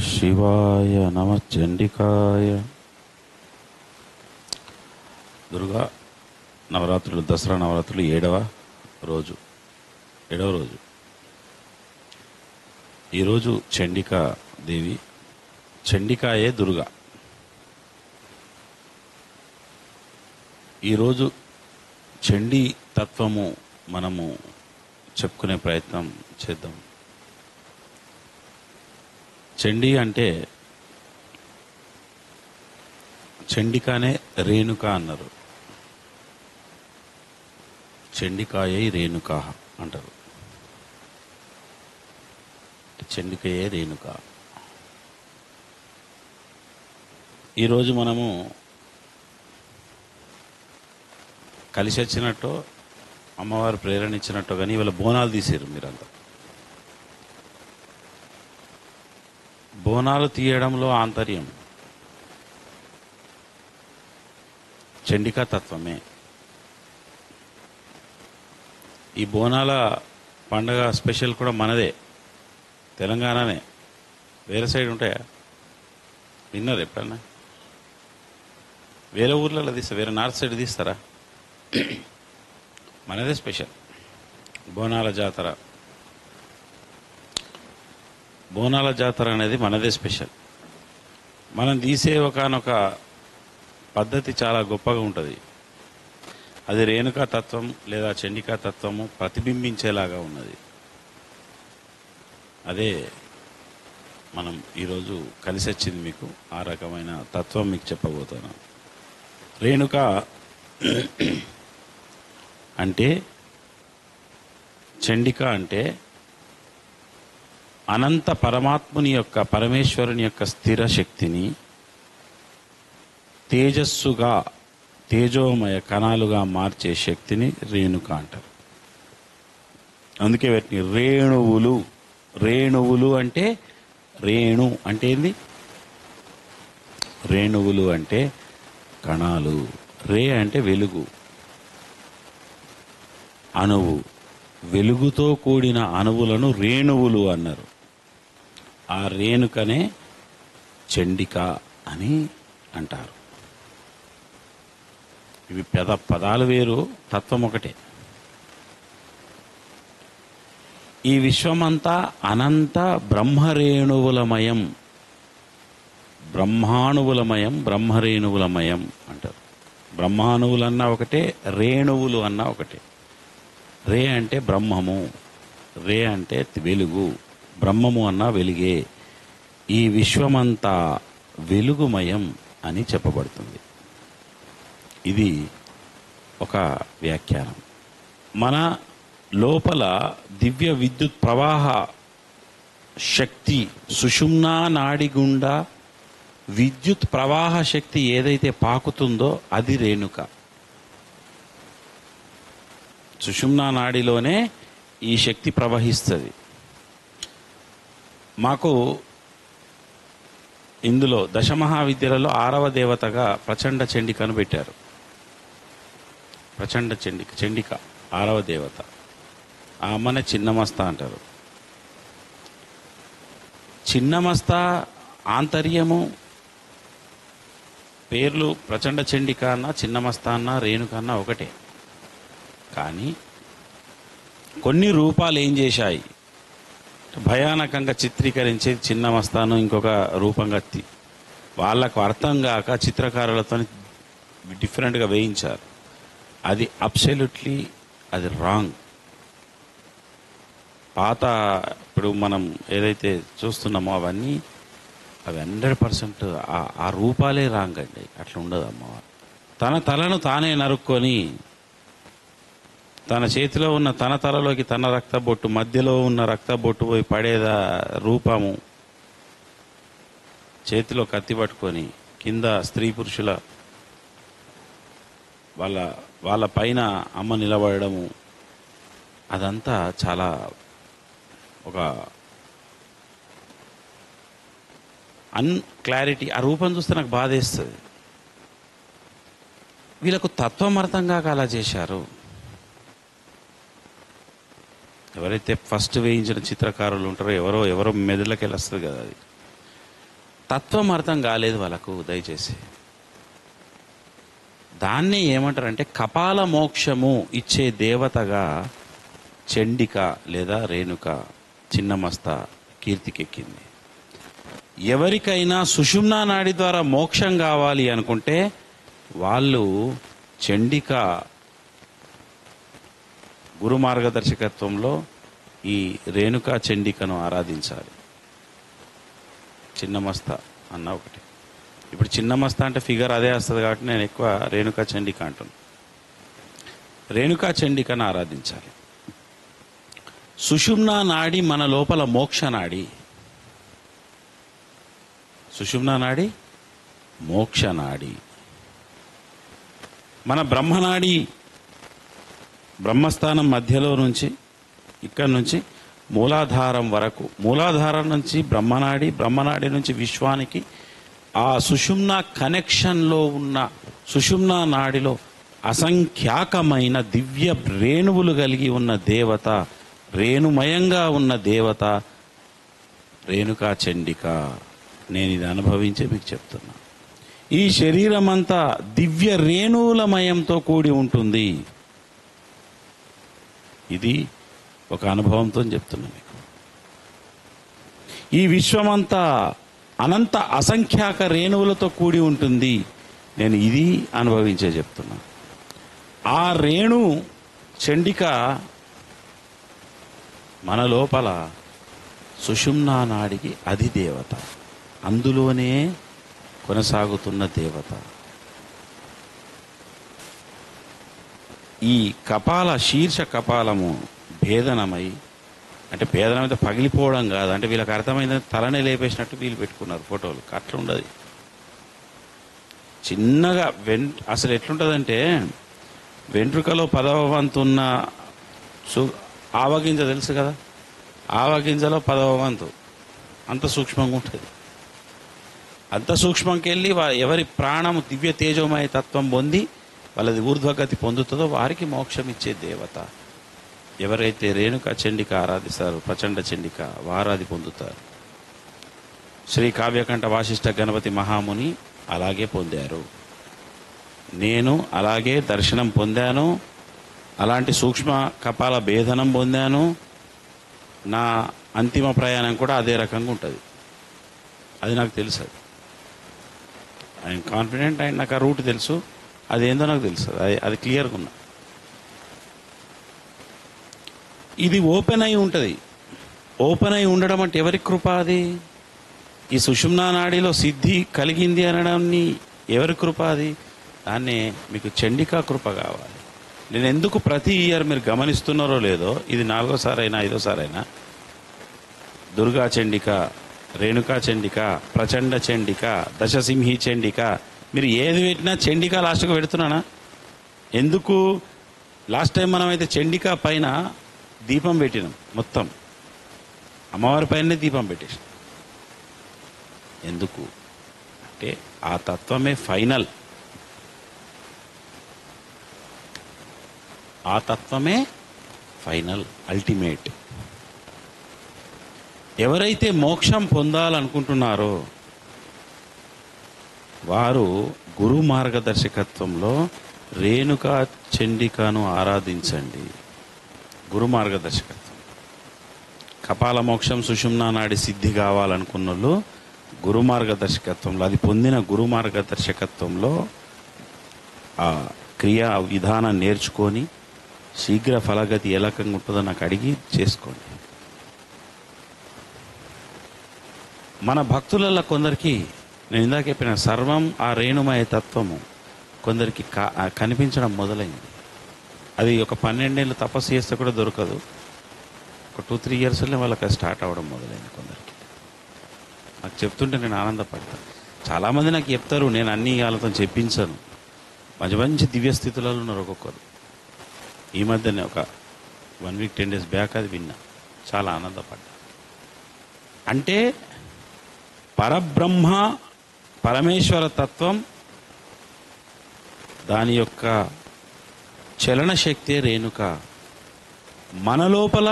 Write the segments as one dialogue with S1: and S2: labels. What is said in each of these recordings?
S1: శివాయ నమ చండికాయ. దుర్గా నవరాత్రులు, దసరా నవరాత్రులు ఏడవ రోజు. ఈరోజు చండికా దేవి, చండికాయే దుర్గా. ఈరోజు చండీ తత్వము మనము చెప్పుకునే ప్రయత్నం చేద్దాం. చండీ అంటే చండికానే రేణుక అన్నారు. చండికాయై రేణుకా అంటారు. చండికయే రేణుక. ఈరోజు మనము కలిసి వచ్చినట్టు, అమ్మవారు ప్రేరణ ఇచ్చినట్టు కానీ ఇవాళ బోనాలు తీసారు మీరంతా. బోనాలు తీయడంలో ఆంతర్యం చండికా తత్వమే. ఈ బోనాల పండగ స్పెషల్ కూడా మనదే, తెలంగాణనే. వేరే సైడ్ ఉంటాయా? విన్నారు ఎప్పుడన్నా? వేరే ఊర్లలో తీస్తారు, వేరే నార్త్ సైడ్ తీస్తారా? మనదే స్పెషల్ బోనాల జాతర. బోనాల జాతర అనేది మనదే స్పెషల్. మనం తీసే ఒకనొక పద్ధతి చాలా గొప్పగా ఉంటుంది. అది రేణుకా తత్వం లేదా చండికా తత్వము ప్రతిబింబించేలాగా ఉన్నది. అదే మనం ఈరోజు కలిసి వచ్చింది. మీకు ఆ రకమైన తత్వం మీకు చెప్పబోతున్నాను. రేణుక అంటే, చండిక అంటే అనంత పరమాత్ముని యొక్క, పరమేశ్వరుని యొక్క స్థిర శక్తిని తేజస్సుగా, తేజోమయ కణాలుగా మార్చే శక్తిని రేణుక అంటారు. అందుకే వీటిని రేణువులు. రేణువులు అంటే, రేణు అంటే ఏంది? రేణువులు అంటే కణాలు. రే అంటే వెలుగు, అణువు. వెలుగుతో కూడిన అణువులను రేణువులు అన్నారు. ఆ రేణుకనే చండిక అని అంటారు. ఇవి పదాలు వేరు, తత్వం ఒకటే. ఈ విశ్వమంతా అనంత బ్రహ్మరేణువులమయం, బ్రహ్మాణువులమయం, బ్రహ్మరేణువులమయం అంటారు. బ్రహ్మాణువులన్నా ఒకటే, రేణువులు అన్నా ఒకటే. రే అంటే బ్రహ్మము, రే అంటే వెలుగు, బ్రహ్మము అన్నా వెలుగే. ఈ విశ్వమంతా వెలుగుమయం అని చెప్పబడుతుంది. ఇది ఒక వ్యాఖ్యానం. మన లోపల దివ్య విద్యుత్ ప్రవాహ శక్తి, సుషుమ్నా నాడి గుండా విద్యుత్ ప్రవాహ శక్తి ఏదైతే పాకుతుందో అది రేణుక. సుషుమ్నా నాడిలోనే ఈ శక్తి ప్రవహిస్తుంది. మాకు ఇందులో దశమహావిద్యలలో 6వ దేవతగా ప్రచండ చండికను పెట్టారు. ప్రచండ చండిక 6వ దేవత. ఆ అమ్మనే చిన్నమస్త అంటారు. చిన్నమస్త ఆంతర్యము పేర్లు ప్రచండ చండిక అన్న, చిన్నమస్త అన్న, రేణుక అన్న ఒకటే. కానీ కొన్ని రూపాలు ఏం చేశాయి, భయానకంగా చిత్రీకరించి చిన్నమస్తాను ఇంకొక రూపంగా వాళ్ళకు అర్థం కాక చిత్రకారులతో డిఫరెంట్గా వేయించారు. అది అబ్సల్యూట్లీ అది రాంగ్. పాత ఇప్పుడు మనం ఏదైతే చూస్తున్నామో అవి 100% ఆ రూపాలే రాంగ్ అండి. అట్లా ఉండదు అమ్మవారు. తన తలను తానే నరుక్కొని, తన చేతిలో ఉన్న తన తలలోకి తన రక్తబొట్టు, మధ్యలో ఉన్న రక్తబొట్టు పోయి పడేదా రూపము, చేతిలో కత్తి పట్టుకొని కింద స్త్రీ పురుషుల వాళ్ళ పైన అమ్మ నిలబడము, అదంతా చాలా ఒక అన్క్లారిటీ. ఆ రూపం చూస్తే నాకు బాధేస్తుంది. వీళ్ళకు తత్వం అర్థం కాక అలా చేశారు. ఎవరైతే ఫస్ట్ వేయించిన చిత్రకారులు ఉంటారో ఎవరో మెదడులోకి వెళ్ళొస్తుంది కదా అది. తత్వం అర్థం కాలేదు వాళ్ళకు. దయచేసి దాన్ని ఏమంటారంటే కపాల మోక్షము ఇచ్చే దేవతగా చండిక లేదా రేణుక చిన్నమస్త కీర్తికెక్కింది. ఎవరికైనా సుషుమ్నా నాడి ద్వారా మోక్షం కావాలి అనుకుంటే వాళ్ళు చండిక గురు మార్గదర్శకత్వంలో ఈ రేణుకా చండికను ఆరాధించాలి. చిన్నమస్త అన్న ఒకటి. ఇప్పుడు చిన్నమస్త అంటే ఫిగర్ అదే వస్తుంది కాబట్టి నేను ఎక్కువ రేణుకా చండిక అంటున్నాను. రేణుకా చండికను ఆరాధించాలి. సుషుమ్నా నాడి మన లోపల మోక్ష నాడి. సుషుమ్నా నాడి మోక్ష నాడి. మన బ్రహ్మనాడి బ్రహ్మస్థానం మధ్యలో నుంచి ఇక్కడి నుంచి మూలాధారం వరకు, మూలాధారం నుంచి బ్రహ్మనాడి, బ్రహ్మనాడి నుంచి విశ్వానికి ఆ సుషుమ్నా కనెక్షన్లో ఉన్న సుషుమ్నా నాడిలో అసంఖ్యాకమైన దివ్య రేణువులు కలిగి ఉన్న దేవత, రేణుమయంగా ఉన్న దేవత రేణుకా చండిక. నేను ఇది అనుభవించే మీకు చెప్తున్నా. ఈ శరీరం అంతా దివ్య రేణువులమయంతో కూడి ఉంటుంది. ఇది ఒక అనుభవంతో చెప్తున్నా మీకు. ఈ విశ్వమంతా అనంత అసంఖ్యాక రేణువులతో కూడి ఉంటుంది. నేను ఇది అనుభవించే చెప్తున్నా. ఆ రేణు చండిక మన లోపల సుషుమ్నా నాడికి అధిదేవత, అందులోనే కొనసాగుతున్న దేవత. ఈ కపాల శీర్ష కపాలము భేదనమై, అంటే భేదనమైతే పగిలిపోవడం కాదు, అంటే వీళ్ళకి అర్థమైందని తలనే లేపేసినట్టు వీళ్ళు పెట్టుకున్నారు ఫోటోలు. అట్లా ఉండదు. చిన్నగా అసలు ఎట్లుంటుందంటే వెంట్రుకలో 10వ వంతు ఉన్న ఆవగింజ తెలుసు కదా, ఆవగింజలో 10వ వంతు అంత సూక్ష్మంగా ఉంటుంది. అంత సూక్ష్మంకి వెళ్ళి ఎవరి ప్రాణం దివ్య తేజోమయ తత్వం పొంది వాళ్ళది ఊర్ధ్వగతి పొందుతుందో వారికి మోక్షం ఇచ్చే దేవత. ఎవరైతే రేణుకా చండిక ఆరాధిస్తారో, ప్రచండ చండిక, వారు అది పొందుతారు. శ్రీ కావ్యకంఠ వాసిష్ఠ గణపతి మహాముని అలాగే పొందారు. నేను అలాగే దర్శనం పొందాను. అలాంటి సూక్ష్మ కపాల భేదనం పొందాను. నా అంతిమ ప్రయాణం కూడా అదే రకంగా ఉంటుంది. అది నాకు తెలుసు. I'm confident. అండ్ నాకు ఆ రూట్ తెలుసు. అదేందో నాకు తెలుసు. అది క్లియర్గా ఉన్నా. ఇది ఓపెన్ అయి ఉంటుంది. ఓపెన్ అయి ఉండడం అంటే ఎవరి కృప? అది ఈ సుషుమ్నా నాడిలో సిద్ధి కలిగింది అనడాన్ని ఎవరి కృప? అది దాన్నే మీకు చండికా కృప కావాలి. నేను ఎందుకు ప్రతి ఇయర్ మీరు గమనిస్తున్నారో లేదో, ఇది 4వ అయినా 5వ అయినా దుర్గా చండిక, రేణుకా చండిక, ప్రచండ చండిక, దశసింహి చండిక, మీరు ఏది పెట్టినా చండిక లాస్ట్కి పెడుతున్నానా? ఎందుకు? లాస్ట్ టైం మనం అయితే చండిక పైన దీపం పెట్టినాం. మొత్తం అమ్మవారి పైనే దీపం పెట్టేసాం. ఎందుకు అంటే ఆ తత్వమే ఫైనల్. ఆ తత్వమే ఫైనల్, అల్టిమేట్. ఎవరైతే మోక్షం పొందాలనుకుంటున్నారో వారు గురు మార్గదర్శకత్వంలో రేణుకా చండికను ఆరాధించండి. గురు మార్గదర్శకత్వం. కపాల మోక్షం సుషుమ్నా నాడి సిద్ధి కావాలనుకున్న వాళ్ళు గురు మార్గదర్శకత్వంలో, అది పొందిన గురు మార్గదర్శకత్వంలో ఆ క్రియా విధానం నేర్చుకొని శీఘ్ర ఫలగతి ఏ రకంగా ఉంటుందో నాకు అడిగి చేసుకోండి. మన భక్తులలో కొందరికి నేను ఇందాక చెప్పిన సర్వం ఆ రేణుమయ తత్వము కొందరికి కనిపించడం మొదలైంది. అది ఒక 12 ఏళ్ళు తపస్సు చేస్తే కూడా దొరకదు. ఒక 2-3 ఇయర్స్లో వాళ్ళకి అది స్టార్ట్ అవ్వడం మొదలైంది కొందరికి. నాకు చెప్తుంటే నేను ఆనందపడతాను. చాలామంది నాకు చెప్తారు, నేను అన్ని వాళ్ళతో చెప్పించాను. మంచి మంచి దివ్య స్థితులలో ఉన్నారు ఒక్కొక్కరు. ఈ మధ్యనే ఒక 1 వీక్ 10 డేస్ బ్యాక్ అది విన్నా. చాలా ఆనందపడ్డా. అంటే పరబ్రహ్మ పరమేశ్వర తత్వం, దాని యొక్క చలన శక్తే రేణుక. మన లోపల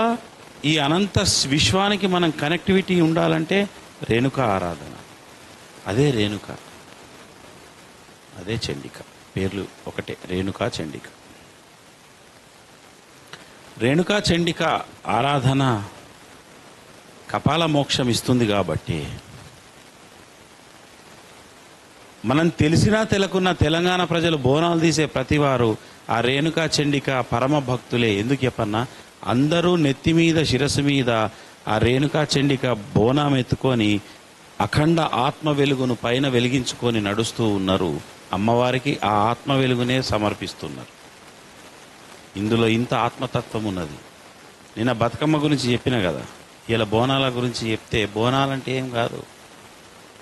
S1: ఈ అనంత విశ్వానికి మనం కనెక్టివిటీ ఉండాలంటే రేణుక ఆరాధన. అదే రేణుక, అదే చండిక. పేర్లు ఒకటే, రేణుక చండిక. రేణుకా చండిక ఆరాధన కపాల మోక్షం ఇస్తుంది కాబట్టి మనం తెలిసినా తెలకున్న తెలంగాణ ప్రజలు బోనాలు తీసే ప్రతివారు ఆ రేణుకా చండిక పరమ భక్తులే. ఎందుకు చెప్పన్నా, అందరూ నెత్తి మీద శిరస్సు మీద ఆ రేణుకా చండిక బోనం ఎత్తుకొని అఖండ ఆత్మ వెలుగును పైన వెలిగించుకొని నడుస్తూ ఉన్నారు. అమ్మవారికి ఆ ఆత్మ వెలుగునే సమర్పిస్తున్నారు. ఇందులో ఇంత ఆత్మతత్వం ఉన్నది. నిన్న బతుకమ్మ గురించి చెప్పిన కదా, ఇలా బోనాల గురించి చెప్తే, బోనాలంటే ఏం కాదు,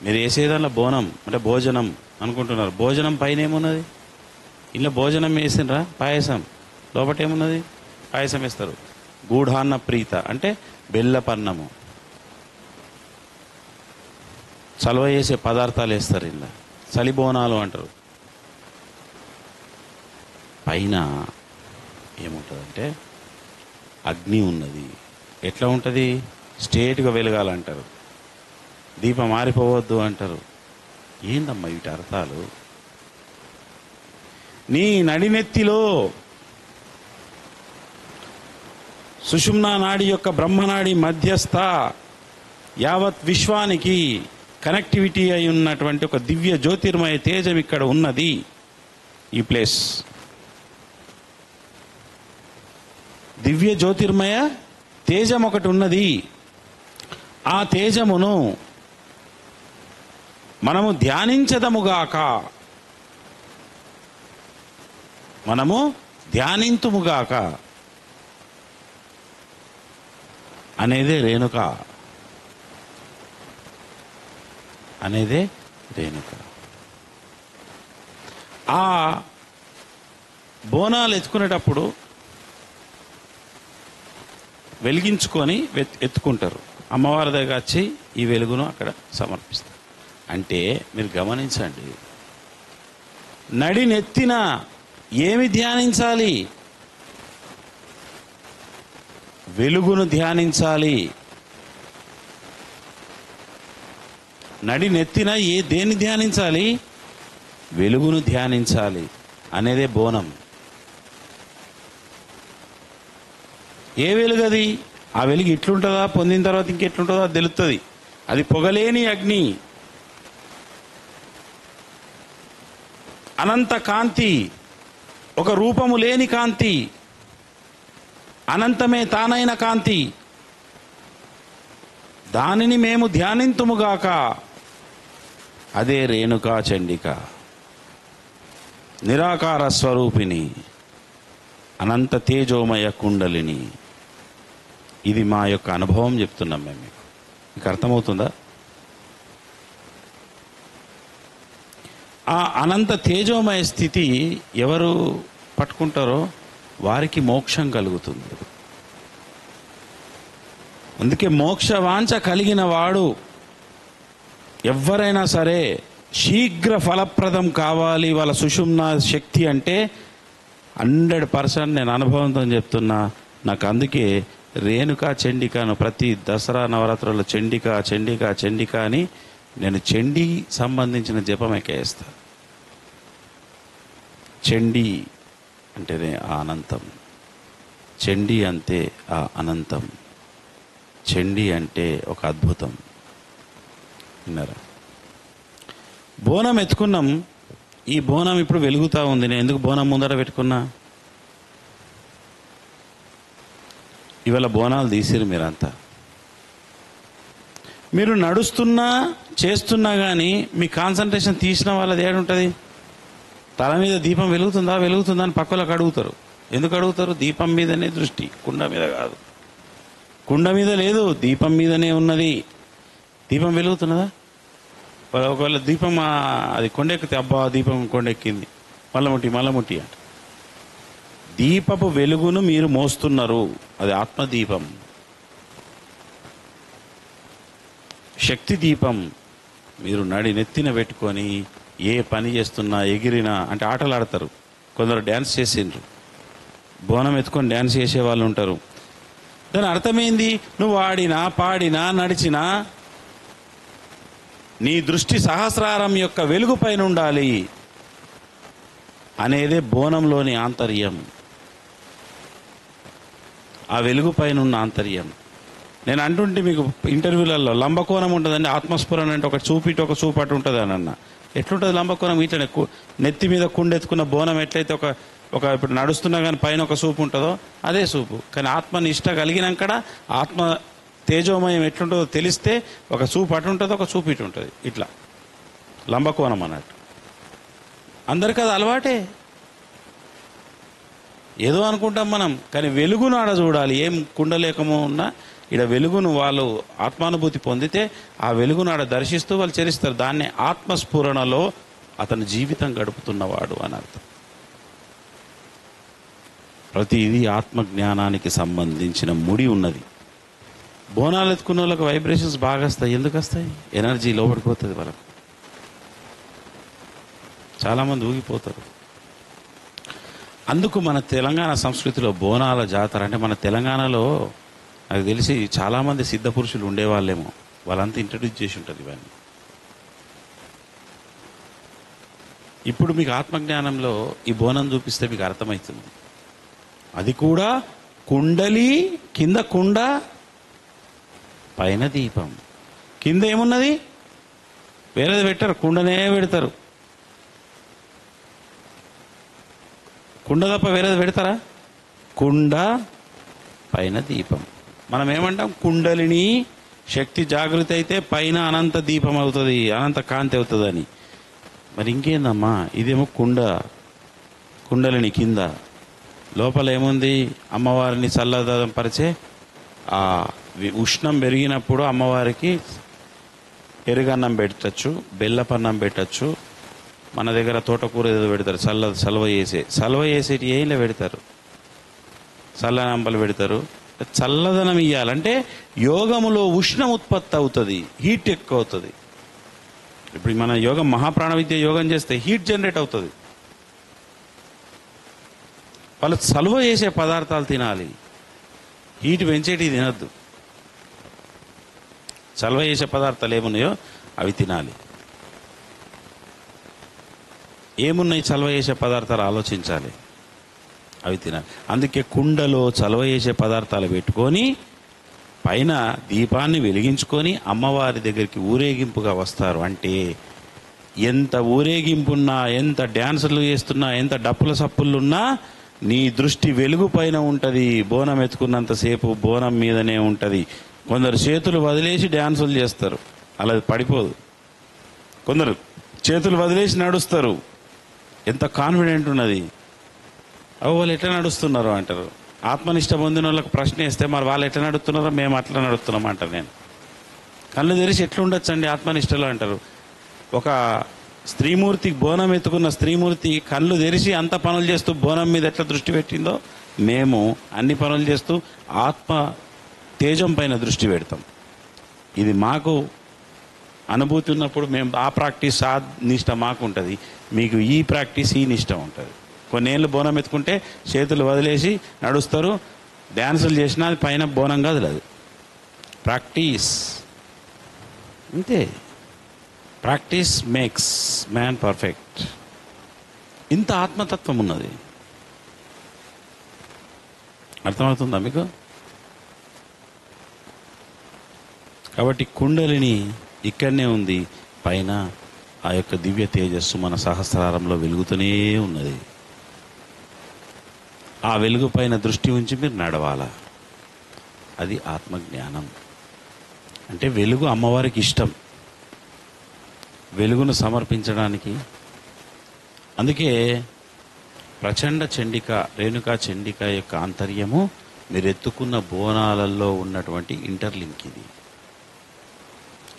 S1: మీరు వేసేదానిలో బోనం అంటే భోజనం అనుకుంటున్నారు. భోజనం పైన ఏమున్నది? ఇలా భోజనం వేసినరా పాయసం, లోపట ఏమున్నది? పాయసం వేస్తారు. గూఢాన్న ప్రీత అంటే బెల్లపన్నము, చలవ చేసే పదార్థాలు వేస్తారు. ఇలా చలిబోనాలు అంటారు. పైన ఏముంటుందంటే అగ్ని ఉన్నది. ఎట్లా ఉంటుంది? స్ట్రేట్గా వెలగాలంటారు. దీపం ఆరిపోవద్దు అంటారు. ఏందమ్మా వీటి అర్థాలు? నీ నడినెత్తిలో సుషుమ్నా నాడి యొక్క బ్రహ్మనాడి మధ్యస్థ యావత్ విశ్వానికి కనెక్టివిటీ అయి ఉన్నటువంటి ఒక దివ్య జ్యోతిర్మయ తేజం ఇక్కడ ఉన్నది. ఈ ప్లేస్ దివ్య జ్యోతిర్మయ తేజం ఒకటి ఉన్నది. ఆ తేజమును మనము ధ్యానించదముగాక, మనము ధ్యానింతుముగాక అనేదే రేణుక, అనేదే రేణుక. ఆ బోనాలు ఎత్తుకునేటప్పుడు వెలిగించుకొని ఎత్తుకుంటారు. అమ్మవారి దగ్గర వచ్చి ఈ వెలుగును అక్కడ సమర్పిస్తారు. అంటే మీరు గమనించండి, నడినెత్తిన ఏమి ధ్యానించాలి? వెలుగును ధ్యానించాలి. నడినెత్తిన దేన్ని ధ్యానించాలి? వెలుగును ధ్యానించాలి అనేదే బోనం. ఏ వెలుగు అది? ఆ వెలుగు ఇట్లుంటుందా, పొందిన తర్వాత ఇంకెట్లుంటుందో అది తెలుస్తుంది. అది పొగలేని అగ్ని, అనంత కాంతి, ఒక రూపము లేని కాంతి, అనంతమే తానైన కాంతి. దానిని మేము ధ్యానింతుముగాక, అదే రేణుకా చండిక, నిరాకార స్వరూపిణి, అనంత తేజోమయ కుండలిని. ఇది మా యొక్క అనుభవం చెప్తున్నాం మేము. మీకు అర్థమవుతుందా? ఆ అనంత తేజోమయ స్థితి ఎవరు పట్టుకుంటారో వారికి మోక్షం కలుగుతుంది. అందుకే మోక్ష వాంఛ కలిగిన వాడు ఎవరైనా సరే శీఘ్ర ఫలప్రదం కావాలి వాళ్ళ సుషుమ్నా శక్తి అంటే 100% నేను అనుభవంతో చెప్తున్నా. నాకు అందుకే రేణుకా చండికను ప్రతి దసరా నవరాత్రుల్లో చండిక చండిక చండిక అని నేను చండీ సంబంధించిన జపం ఎక్కేస్తా. చండీ అంటేనే ఆ అనంతం, చండీ అంతే ఆ అనంతం, చండీ అంటే ఒక అద్భుతం. విన్నారా? బోనం ఎత్తుకున్నాం. ఈ బోనం ఇప్పుడు వెలుగుతూ ఉంది. నేను ఎందుకు బోనం ముందర పెట్టుకున్నా? ఇవాళ బోనాలు తీసిరు మీరంతా. మీరు నడుస్తున్నా చేస్తున్నా కానీ మీ కాన్సన్ట్రేషన్ తీసిన వాళ్ళది ఏడుంటుంది? తల మీద దీపం వెలుగుతుందా వెలుగుతుందా అని పక్కలకు అడుగుతారు. ఎందుకు అడుగుతారు? దీపం మీదనే దృష్టి, కుండ మీద కాదు. కుండ మీద లేదు, దీపం మీదనే ఉన్నది. దీపం వెలుగుతున్నదా? ఒకవేళ దీపం అది కొండెక్కితే అబ్బా దీపం కొండెక్కింది, మల్లముట్టి అంట. దీపపు వెలుగును మీరు మోస్తున్నారు, అది ఆత్మదీపం, శక్తి దీపం. మీరు నెత్తిన పెట్టుకొని ఏ పని చేస్తున్నా ఎగిరినా అంటే ఆటలు ఆడతారు. కొందరు డ్యాన్స్ చేసిండ్రు, బోనం ఎత్తుకొని డ్యాన్స్ చేసే వాళ్ళు ఉంటారు. దాని అర్థమైంది, నువ్వు ఆడినా పాడినా నడిచినా నీ దృష్టి సహస్రారం యొక్క వెలుగు పైన ఉండాలి అనేదే బోనంలోని ఆంతర్యం. ఆ వెలుగు పైన ఉన్న ఆంతర్యం. నేను అంటుంటే మీకు ఇంటర్వ్యూలలో లంబకోణం ఉంటుందండి, ఆత్మస్ఫురణ అంటే ఒక చూపిటి ఒక చూపటు ఉంటుంది అని అన్న. ఎట్లుంటుంది లంబకోణం? ఇట్లనే నెత్తి మీద కుండెత్తుకున్న బోనం ఎట్లయితే ఒక ఇప్పుడు నడుస్తున్నా కానీ పైన ఒక సూపు ఉంటుందో అదే సూపు. కానీ ఆత్మ నిష్ట కలిగినాక ఆత్మ తేజోమయం ఎట్లుంటుందో తెలిస్తే ఒక చూపు అటు ఉంటుంది, ఒక చూపు ఇటు ఉంటుంది. ఇట్లా లంబకోణం అన్నట్టు. అందరికీ అది అలవాటే. ఏదో అనుకుంటాం మనం, కానీ వెలుగును ఆడ చూడాలి. ఏం కుండలేకమో ఉన్నా ఈడ వెలుగును వాళ్ళు ఆత్మానుభూతి పొందితే ఆ వెలుగును ఆడ దర్శిస్తూ వాళ్ళు చరిస్తారు. దాన్నే ఆత్మస్ఫురణలో అతని జీవితం గడుపుతున్నవాడు అని అర్థం. ప్రతిదీ ఆత్మజ్ఞానానికి సంబంధించిన ముడి ఉన్నది. బోనాలు ఎత్తుకున్న వాళ్ళకి వైబ్రేషన్స్ బాగా వస్తాయి. ఎందుకు వస్తాయి? ఎనర్జీ లోపడిపోతుంది వాళ్ళకు. చాలామంది ఊగిపోతారు. అందుకు మన తెలంగాణ సంస్కృతిలో బోనాల జాతర అంటే, మన తెలంగాణలో నాకు తెలిసి చాలామంది సిద్ధ పురుషులు ఉండేవాళ్ళేమో, వాళ్ళంతా ఇంట్రడ్యూస్ చేసి ఉంటుంది ఇవన్నీ. ఇప్పుడు మీకు ఆత్మజ్ఞానంలో ఈ బోనం చూపిస్తే మీకు అర్థమవుతుంది. అది కూడా కుండలి కింద కుండ పైన దీపం. కింద ఏమున్నది? వేరేది పెట్టారు, కుండనే పెడతారు. కుండ తప్ప వేరేది పెడతారా? కుండ పైన దీపం. మనం ఏమంటాం? కుండలిని శక్తి జాగృతి అయితే పైన అనంత దీపం అవుతుంది, అనంత కాంతి అవుతుంది అని. మరి ఇంకేందమ్మా, ఇదేమో కుండలిని కింద, లోపల ఏముంది? అమ్మవారిని చల్లదనం పరిచే ఆ ఉష్ణం పెరిగినప్పుడు అమ్మవారికి ఎరుగన్నం పెట్టచ్చు, బెల్లపన్నం పెట్టచ్చు. మన దగ్గర తోటకూర ఏదో పెడతారు, సలవ చేసేటి ఏంలో పెడతారు, చల్లనంబలు పెడతారు. చల్లదనం ఇయ్యాలంటే యోగములో ఉష్ణం ఉత్పత్తి అవుతుంది, హీట్ ఎక్కువ అవుతుంది. ఇప్పుడు మన యోగం, మహాప్రాణ విద్య యోగం చేస్తే హీట్ జనరేట్ అవుతుంది. వాళ్ళు చలువ చేసే పదార్థాలు తినాలి, హీట్ పెంచేటి తినద్దు. చలువ చేసే పదార్థాలు ఏమున్నాయో అవి తినాలి. ఏమున్నాయి చలువ చేసే పదార్థాలు ఆలోచించాలి, అవి తినాలి. అందుకే కుండలో చలువ చేసే పదార్థాలు పెట్టుకొని పైన దీపాన్ని వెలిగించుకొని అమ్మవారి దగ్గరికి ఊరేగింపుగా వస్తారు. అంటే ఎంత ఊరేగింపున్నా, ఎంత డ్యాన్సులు చేస్తున్నా, ఎంత డప్పుల సప్పులున్నా నీ దృష్టి వెలుగు పైన ఉంటుంది. బోనం ఎత్తుకున్నంతసేపు బోనం మీదనే ఉంటుంది. కొందరు చేతులు వదిలేసి డ్యాన్సులు చేస్తారు, అలా పడిపోదు. కొందరు చేతులు వదిలేసి నడుస్తారు, ఎంత కాన్ఫిడెంట్ ఉన్నది. వాళ్ళు ఎట్లా నడుస్తున్నారు అంటారు. ఆత్మనిష్ట పొందిన వాళ్ళకి ప్రశ్న వేస్తే మరి వాళ్ళు ఎట్లా నడుస్తున్నారో మేము అట్లా నడుస్తున్నాం అంటారు. నేను కళ్ళు తెరిచి ఎట్లా ఉండొచ్చండి ఆత్మనిష్టలో అంటారు. ఒక స్త్రీమూర్తి, బోనం ఎత్తుకున్న స్త్రీమూర్తి కళ్ళు తెరిచి అంత పనులు చేస్తూ బోనం మీద ఎట్లా దృష్టి పెట్టిందో మేము అన్ని పనులు చేస్తూ ఆత్మ తేజం పైన దృష్టి పెడతాం. ఇది మాకు అనుభూతి ఉన్నప్పుడు మేము ఆ ప్రాక్టీస్, ఆ నిష్ట మాకు ఉంటుంది. మీకు ఈ ప్రాక్టీస్, ఈ నిష్ట ఉంటుంది. కొన్నేళ్ళు బోనం ఎత్తుకుంటే చేతులు వదిలేసి నడుస్తారు, డ్యాన్సులు చేసినా అది పైన బోనం కాదు, అది ప్రాక్టీస్. అంతే, ప్రాక్టీస్ మేక్స్ మ్యాన్ పర్ఫెక్ట్. ఇంత ఆత్మతత్వం ఉన్నది. అర్థమవుతుందా మీకు? కాబట్టి కుండలిని ఇక్కడనే ఉంది, పైన ఆ యొక్క దివ్య తేజస్సు మన సహస్రారంలో వెలుగుతూనే ఉన్నది. ఆ వెలుగు పైన దృష్టి ఉంచి మీరు నడవాలా. అది ఆత్మజ్ఞానం. అంటే వెలుగు అమ్మవారికి ఇష్టం, వెలుగును సమర్పించడానికి. అందుకే ప్రచండ చండిక, రేణుకా చండిక యొక్క ఆంతర్యము మీరు ఎత్తుకున్న బోనాలలో ఉన్నటువంటి ఇంటర్లింక్. ఇది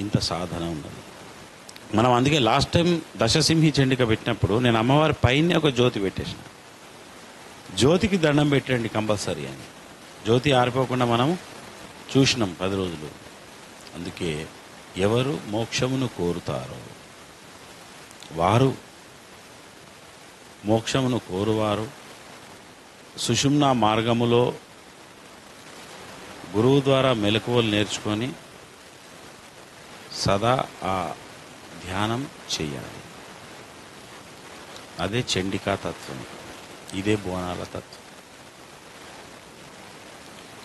S1: ఇంత సాధన ఉన్నది. మనం అందుకే లాస్ట్ టైం దశసింహి చండిక పెట్టినప్పుడు నేను అమ్మవారి పైన ఒక జ్యోతి పెట్టేసిన. జ్యోతికి దండం పెట్టండి కంపల్సరీ అని. జ్యోతి ఆరిపోకుండా మనం చూసినాం 10 రోజులు. అందుకే ఎవరు మోక్షమును కోరుతారో వారు, మోక్షమును కోరువారు సుషుమ్నా మార్గములో గురువు ద్వారా మెలకువలు నేర్చుకొని సదా ఆ ధ్యానం చేయాలి. అదే చండికా తత్వం, ఇదే బోనాల తత్వం.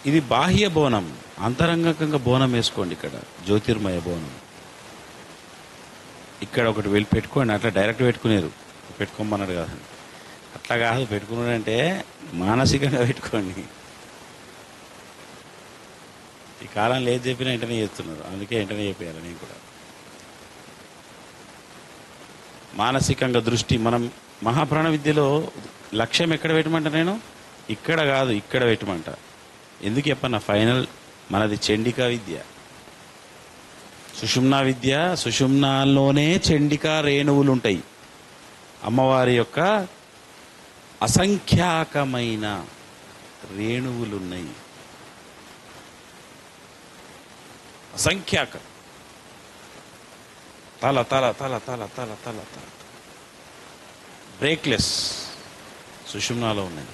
S1: ఇది బాహ్య బోనం. అంతరంగకంగా బోనం వేసుకోండి. ఇక్కడ జ్యోతిర్మయ బోనం. ఇక్కడ ఒకటి వెళ్ళి పెట్టుకోండి. అట్లా డైరెక్ట్ పెట్టుకునేరు, పెట్టుకోమన్నాడు కాదు. అట్లా కాదు, పెట్టుకున్నాడంటే మానసికంగా పెట్టుకోండి. ఈ కాలంలో ఏది చెప్పినా వెంటనే చేస్తున్నారు, అందుకే వెంటనే చెప్పారు. నేను కూడా మానసికంగా దృష్టి. మనం మహాప్రాణ విద్యలో లక్ష్యం ఎక్కడ పెట్టమంట? నేను ఇక్కడ కాదు, ఇక్కడ పెట్టమంట. ఎందుకు చెప్పన్న? ఫైనల్ మనది చండికా విద్య, సుషుమ్నా విద్య. సుషుమ్నాల్లోనే చండికా రేణువులు ఉంటాయి. అమ్మవారి యొక్క అసంఖ్యాకమైన రేణువులున్నాయి. అసంఖ్యాక తల తల తల తల తల తల తల బ్రేక్లెస్ సుషుమ్నాలో ఉన్నాయి.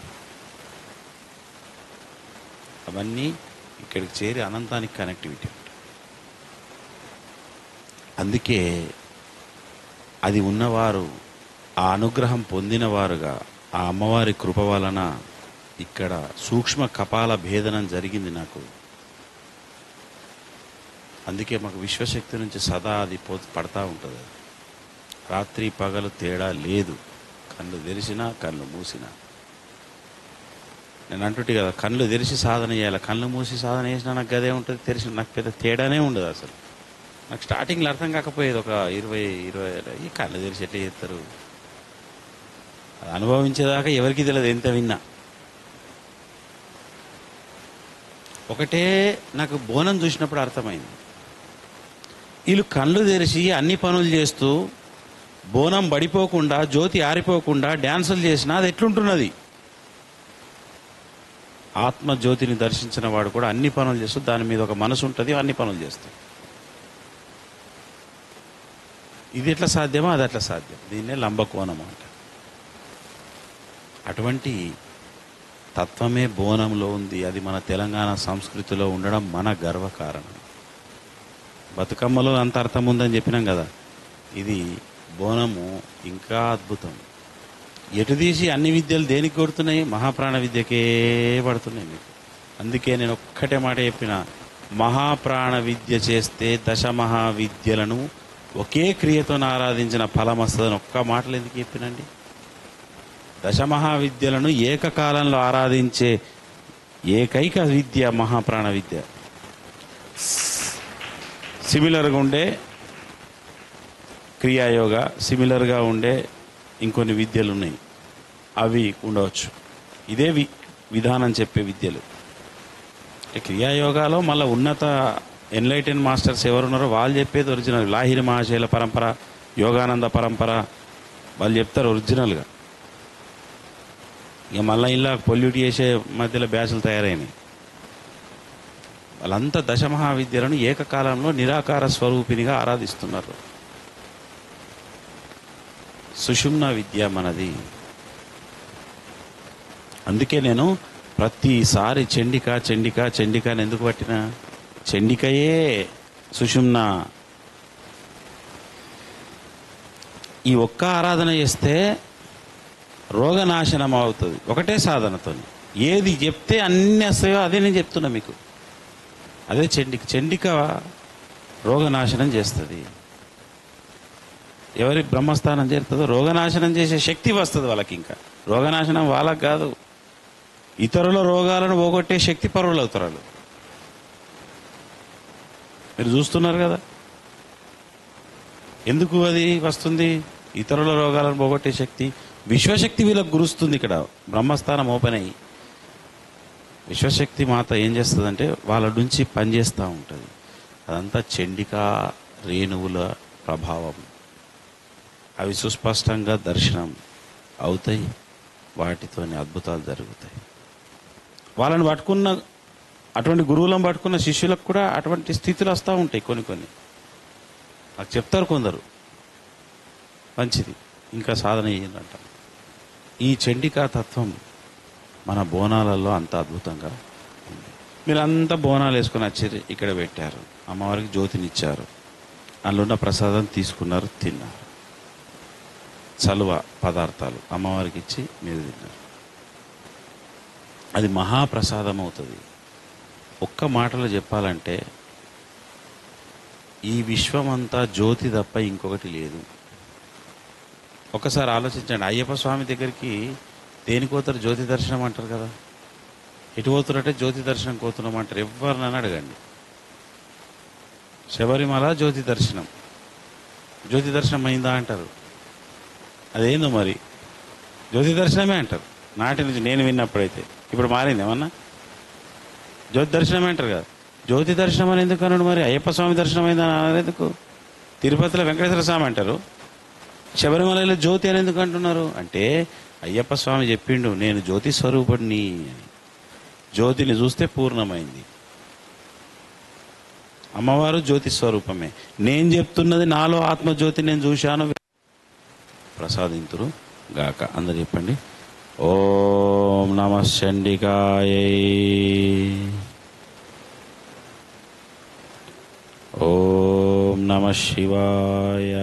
S1: అవన్నీ ఇక్కడికి చేరి అనంతానికి కనెక్టివిటీ ఉంటుంది. అందుకే అది ఉన్నవారు, ఆ అనుగ్రహం పొందినవారుగా, ఆ అమ్మవారి కృప వలన ఇక్కడ సూక్ష్మ కపాల భేదనం జరిగింది నాకు. అందుకే మాకు విశ్వశక్తి నుంచి సదా అది పడతా ఉంటుంది. రాత్రి పగలు తేడా లేదు. కళ్ళు తెరిచినా కళ్ళు మూసినా. నేను అంటుంటే కదా, కళ్ళు తెరిచి సాధన చేయాలి, కళ్ళు మూసి సాధన చేసినా నాకు గదే ఉంటుంది, తెరిచిన నాకు పెద్ద తేడానే ఉండదు. అసలు నాకు స్టార్టింగ్లో అర్థం కాకపోయేది. ఒక 20 ఈ కళ్ళు తెరిచి ఎట్లా చేస్తారు, అది అనుభవించేదాకా ఎవరికి తెలియదు ఎంత విన్నా. ఒకటే నాకు బోనం చూసినప్పుడు అర్థమైంది. వీళ్ళు కళ్ళు తెరిచి అన్ని పనులు చేస్తూ బోనం పడిపోకుండా, జ్యోతి ఆరిపోకుండా డ్యాన్సులు చేసినా అది ఎట్లుంటున్నది? ఆత్మజ్యోతిని దర్శించిన వాడు కూడా అన్ని పనులు చేస్తూ, దాని మీద ఒక మనసు ఉంటుంది, అన్ని పనులు చేస్తాయి. ఇది ఎట్లా సాధ్యమో అది అట్లా సాధ్యం. దీన్నే లంబకోణం అంట. అటువంటి తత్వమే బోనంలో ఉంది. అది మన తెలంగాణ సంస్కృతిలో ఉండడం మన గర్వకారణం. బతుకమ్మలో అంత అర్థం ఉందని చెప్పినాం కదా, ఇది బోనము ఇంకా అద్భుతం. ఎటు తీసి అన్ని విద్యలు దేనికి కొడుతున్నాయి? మహాప్రాణ విద్యకే పడుతున్నాయి మీకు. అందుకే నేను ఒక్కటే మాట చెప్పిన, మహాప్రాణ విద్య చేస్తే దశ మహావిద్యలను ఒకే క్రియతో ఆరాధించిన ఫలం వస్తుందని ఒక్క మాటలు ఎందుకు చెప్పినండి? దశ మహావిద్యలను ఏకకాలంలో ఆరాధించే ఏకైక విద్య మహాప్రాణ విద్య. సిమిలర్గా ఉండే క్రియాయోగ, సిమిలర్గా ఉండే ఇంకొన్ని విద్యలు ఉన్నాయి, అవి ఉండవచ్చు. ఇదే విధానం చెప్పే విద్యలు. క్రియాయోగాలో మళ్ళీ ఉన్నత ఎన్లైటెన్ మాస్టర్స్ ఎవరున్నారో వాళ్ళు చెప్పేది ఒరిజినల్. లాహిరి మహాశైల పరంపర, యోగానంద పరంపర, వాళ్ళు చెప్తారు ఒరిజినల్గా. ఇక మళ్ళీ ఇలా పొల్యూట్ చేసే మధ్యలో బ్యాచులు తయారైనాయి. వాళ్ళంతా దశమహావిద్యలను ఏకకాలంలో నిరాకార స్వరూపినిగా ఆరాధిస్తున్నారు. సుషుమ్న విద్య మనది. అందుకే నేను ప్రతిసారి చండిక చండిక చండిక అని ఎందుకు పట్టినా? చండికయే సుషుమ్న. ఈ ఒక్క ఆరాధన చేస్తే రోగనాశనం అవుతుంది ఒకటే సాధనతో. ఏది చెప్తే అన్ని వస్తాయో అదే నేను చెప్తున్నా మీకు. అదే చండిక. చండిక రోగనాశనం చేస్తుంది. ఎవరి బ్రహ్మస్థానం చేరుతుందో రోగనాశనం చేసే శక్తి వస్తుంది వాళ్ళకి. ఇంకా రోగనాశనం వాళ్ళకి కాదు, ఇతరుల రోగాలను పోగొట్టే శక్తి పరువులు అవుతారు వాళ్ళు. మీరు చూస్తున్నారు కదా ఎందుకు అది వస్తుంది? ఇతరుల రోగాలను పోగొట్టే శక్తి, విశ్వశక్తి వీళ్ళకు గురుస్తుంది. ఇక్కడ బ్రహ్మస్థానం ఓపెన్ అయ్యి విశ్వశక్తి మాత ఏం చేస్తుందంటే వాళ్ళ నుంచి పనిచేస్తూ ఉంటుంది. అదంతా చండికా రేణువుల ప్రభావం. అవి సుస్పష్టంగా దర్శనం అవుతాయి, వాటితోనే అద్భుతాలు జరుగుతాయి. వాళ్ళని పట్టుకున్న, అటువంటి గురువులను పట్టుకున్న శిష్యులకు కూడా అటువంటి స్థితులు వస్తూ ఉంటాయి. కొన్ని నాకు చెప్తారు కొందరు, మంచిది ఇంకా సాధన చేయండి. ఈ చండికా తత్వం మన బోనాలలో అంత అద్భుతంగా ఉంది. మీరంతా బోనాలు వేసుకొని వచ్చి ఇక్కడ పెట్టారు, అమ్మవారికి జ్యోతినిచ్చారు. అందులో ఉన్న ప్రసాదం తీసుకున్నారు, తిన్నారు. చలువ పదార్థాలు అమ్మవారికి ఇచ్చి మీరు తిన్నారు. అది మహాప్రసాదం అవుతుంది. ఒక్క మాటలో చెప్పాలంటే ఈ విశ్వమంతా జ్యోతి తప్ప ఇంకొకటి లేదు. ఒకసారి ఆలోచించండి, అయ్యప్ప స్వామి దగ్గరికి దేనికి పోతారు? జ్యోతి దర్శనం అంటారు కదా. ఎటు పోతున్నట్టే జ్యోతి దర్శనం పోతున్నాం అంటారు. ఎవరినని అడగండి. శబరిమల జ్యోతి దర్శనం, జ్యోతి దర్శనం అయిందా అంటారు. అదేందో మరి జ్యోతి దర్శనమే అంటారు. నాటి నుంచి నేను విన్నప్పుడైతే. ఇప్పుడు మారింది ఏమన్నా? జ్యోతి దర్శనమే అంటారు కదా. జ్యోతి దర్శనం అని ఎందుకు అన్నాడు మరి? అయ్యప్ప స్వామి దర్శనం అయిందని అనేందుకు? తిరుపతిలో వెంకటేశ్వర స్వామి అంటారు, శబరిమలలో జ్యోతి అని ఎందుకు అంటున్నారు? అంటే అయ్యప్ప స్వామి చెప్పిండు, నేను జ్యోతి స్వరూపుడిని అని. జ్యోతిని చూస్తే పూర్ణమైంది. అమ్మవారు జ్యోతి స్వరూపమే. నేను చెప్తున్నది నాలో ఆత్మజ్యోతి నేను చూశాను. ప్రసాదింతురు గాక. అందరు చెప్పండి. ఓం నమః చండికాయై. ఓం నమః శివాయ.